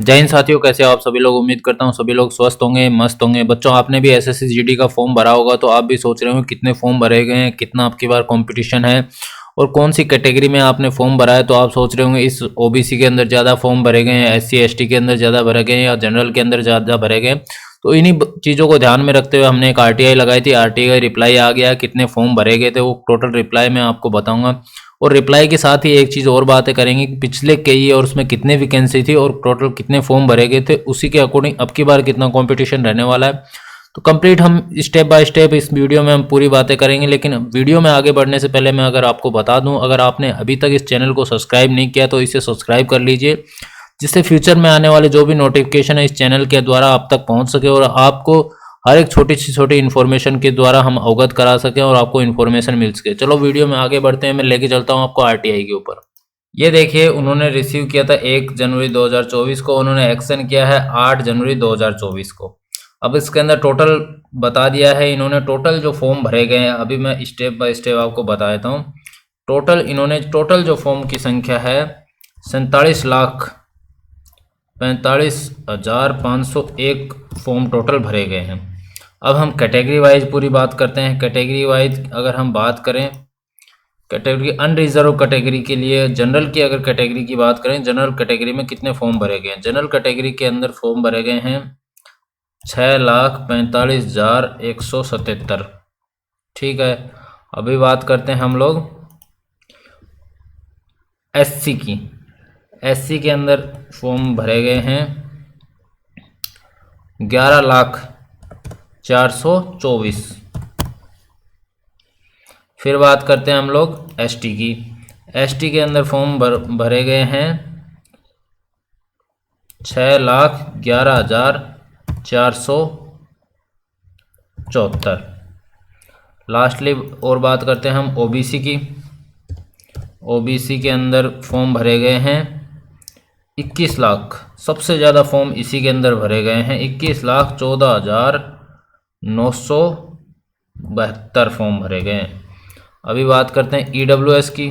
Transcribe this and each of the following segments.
जय हिंद साथियों, कैसे हो आप सभी लोग। उम्मीद करता हूँ सभी लोग स्वस्थ होंगे, मस्त होंगे। बच्चों, आपने भी एसएससी जीडी का फॉर्म भरा होगा तो आप भी सोच रहे हो कितने फॉर्म भरे गए हैं, कितना आपकी बार कंपटीशन है और कौन सी कैटेगरी में आपने फॉर्म भरा है। तो आप सोच रहे होंगे इस ओबीसी के अंदर ज़्यादा फॉर्म भरे गए हैं, एससी एसटी के अंदर ज़्यादा भरे गए हैं या जनरल के अंदर ज़्यादा भरे गए हैं। तो इन्हीं चीज़ों को ध्यान में रखते हुए हमने एक आरटीआई लगाई थी। आरटीआई रिप्लाई आ गया, कितने फॉर्म भरे गए थे वो टोटल रिप्लाई मैं आपको बताऊंगा। और रिप्लाई के साथ ही एक चीज़ और बातें करेंगे कि पिछले कई और उसमें कितने वैकेंसी थी और टोटल कितने फॉर्म भरे गए थे, उसी के अकॉर्डिंग अब की बार कितना कंपटीशन रहने वाला है। तो कंप्लीट हम स्टेप बाय स्टेप इस वीडियो में हम पूरी बातें करेंगे। लेकिन वीडियो में आगे बढ़ने से पहले मैं अगर आपको बता दूं, अगर आपने अभी तक इस चैनल को सब्सक्राइब नहीं किया तो इसे सब्सक्राइब कर लीजिए, जिससे फ्यूचर में आने वाले जो भी नोटिफिकेशन है इस चैनल के द्वारा आप तक पहुंच सके और आपको हर एक छोटी से छोटी इन्फॉर्मेशन के द्वारा हम अवगत करा सकें और आपको इन्फॉर्मेशन मिल सके। चलो वीडियो में आगे बढ़ते हैं, मैं लेके चलता हूँ आपको आरटीआई के ऊपर। ये देखिए, उन्होंने रिसीव किया था 1 जनवरी 2024 को, उन्होंने एक्शन किया है 8 जनवरी 2024 को। अब इसके अंदर टोटल बता दिया है इन्होंने, टोटल जो फॉर्म भरे गए हैं अभी मैं स्टेप बाय स्टेप आपको बता देता हूँ। टोटल जो फॉर्म की संख्या है 47,45,501 फॉर्म टोटल भरे गए हैं। अब हम कैटेगरी वाइज पूरी बात करते हैं। कैटेगरी वाइज अगर हम बात करें, कैटेगरी अनरिजर्व कैटेगरी के लिए, जनरल की अगर कैटेगरी की बात करें, जनरल कैटेगरी में कितने फॉर्म भरे गए हैं। जनरल कैटेगरी के अंदर फॉर्म भरे गए हैं 6,45,177। ठीक है। अभी बात करते हैं हम लोग एससी की। एससी के अंदर फॉर्म भरे गए हैं 11,04,24। फिर बात करते हैं हम लोग एसटी की। एसटी के अंदर फॉर्म भरे गए हैं 6,11,474। लास्टली और बात करते हैं हम ओबीसी की। ओबीसी के अंदर फॉर्म भरे गए हैं 21 लाख। सबसे ज़्यादा फॉर्म इसी के अंदर भरे गए हैं, 21,14,972 फॉर्म भरे गए हैं। अभी बात करते हैं ईडब्ल्यूएस की।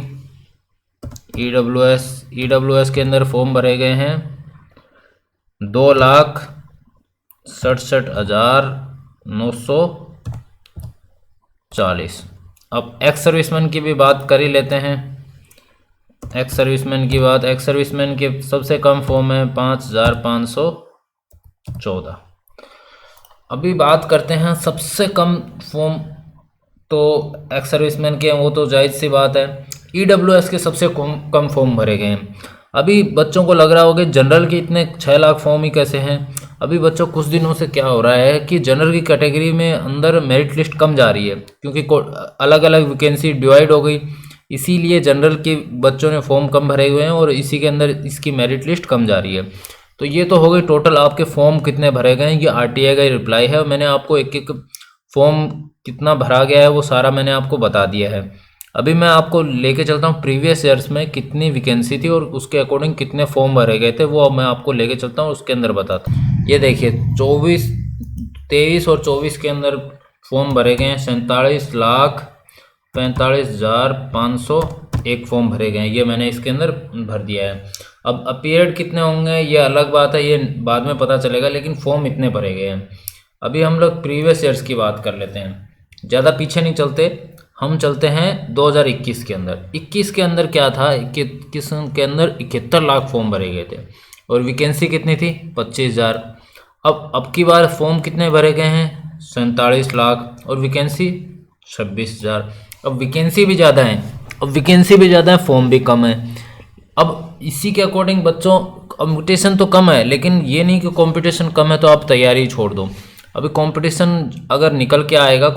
ईडब्ल्यूएस के अंदर फॉर्म भरे गए हैं 2,67,940। अब एक्स सर्विसमैन की भी बात कर ही लेते हैं। एक्स सर्विसमैन के सबसे कम फॉर्म है 5,514। अभी बात करते हैं सबसे कम फॉर्म, तो एक्स सर्विसमैन के वो तो जायज़ सी बात है। ईडब्ल्यूएस के सबसे कम फॉर्म भरे गए हैं। अभी बच्चों को लग रहा होगा जनरल के इतने 6 लाख फॉर्म ही कैसे हैं। अभी बच्चों कुछ दिनों से क्या हो रहा है कि जनरल की कैटेगरी में अंदर मेरिट लिस्ट कम जा रही है, क्योंकि अलग अलग वैकेंसी डिवाइड हो गई, इसीलिए जनरल के बच्चों ने फॉर्म कम भरे हुए हैं और इसी के अंदर इसकी मेरिट लिस्ट कम जा रही है। तो ये तो हो गई टोटल आपके फॉर्म कितने भरे गए हैं। ये आरटीआई का रिप्लाई है, मैंने आपको एक एक फॉर्म कितना भरा गया है वो सारा मैंने आपको बता दिया है। अभी मैं आपको लेके चलता हूँ प्रीवियस ईयर्स में कितनी वैकेंसी थी और उसके अकॉर्डिंग कितने फॉर्म भरे गए थे, वो मैं आपको लेके चलता हूँ, उसके अंदर बताता हूँ। ये देखिए 23 और 24 के अंदर फॉर्म भरे गए हैं 47,45,501 फॉर्म भरे गए हैं। ये मैंने इसके अंदर भर दिया है। अब पीरियड कितने होंगे ये अलग बात है, ये बाद में पता चलेगा, लेकिन फॉर्म इतने भरे गए हैं। अभी हम लोग प्रीवियस ईयर्स की बात कर लेते हैं, ज़्यादा पीछे नहीं चलते, हम चलते हैं 2021 के अंदर। 21 के अंदर क्या था, 21 के अंदर 71 लाख फॉर्म भरे गए थे और वैकेंसी कितनी थी 25,000। अब की बार फॉर्म कितने भरे गए हैं 47 लाख और वैकेंसी 26,000। अब वैकेंसी भी ज़्यादा है, फॉर्म भी कम है। अब इसी के अकॉर्डिंग बच्चों कंपटीशन तो कम है, लेकिन ये नहीं कि कंपटीशन कम है तो आप तैयारी छोड़ दो। अभी कंपटीशन अगर निकल के आएगा,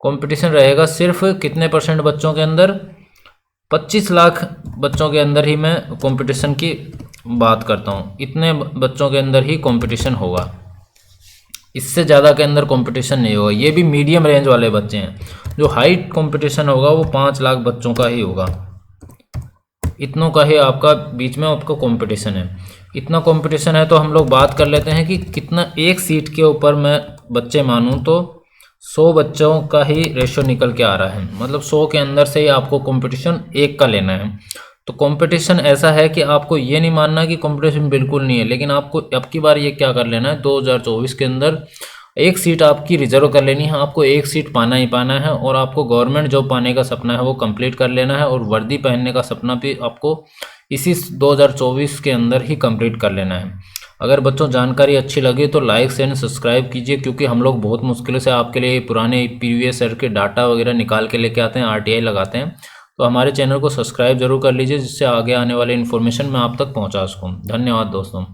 कंपटीशन रहेगा सिर्फ कितने परसेंट बच्चों के अंदर, 25 लाख बच्चों के अंदर ही मैं कंपटीशन की बात करता हूँ। इतने बच्चों के अंदर ही कंपटीशन होगा, इससे ज़्यादा के अंदर कंपटीशन नहीं होगा। ये भी मीडियम रेंज वाले बच्चे हैं, जो हाइट कंपटीशन होगा वो 5 लाख बच्चों का ही होगा। इतनों का ही आपका बीच में आपको कंपटीशन है। इतना कंपटीशन है तो हम लोग बात कर लेते हैं कि कितना एक सीट के ऊपर मैं बच्चे मानूं तो 100 बच्चों का ही रेशियो निकल के आ रहा है, मतलब 100 के अंदर से ही आपको कंपटीशन एक का लेना है। तो कंपटीशन ऐसा है कि आपको ये नहीं मानना कि कंपटीशन बिल्कुल नहीं है, लेकिन आपको अब की बार ये क्या कर लेना है, 2024 के अंदर एक सीट आपकी रिजर्व कर लेनी है। आपको एक सीट पाना ही पाना है और आपको गवर्नमेंट जॉब पाने का सपना है वो कंप्लीट कर लेना है, और वर्दी पहनने का सपना भी आपको इसी 2024 के अंदर ही कंप्लीट कर लेना है। अगर बच्चों जानकारी अच्छी लगी तो लाइक एंड सब्सक्राइब कीजिए, क्योंकि हम लोग बहुत मुश्किल से आपके लिए पुराने प्रीवियस ईयर के डाटा वगैरह निकाल के लेके आते हैं, आरटीआई लगाते हैं। तो हमारे चैनल को सब्सक्राइब जरूर कर लीजिए, जिससे आगे आने वाले इन्फॉर्मेशन मैं आप तक पहुंचा सकूं। धन्यवाद दोस्तों।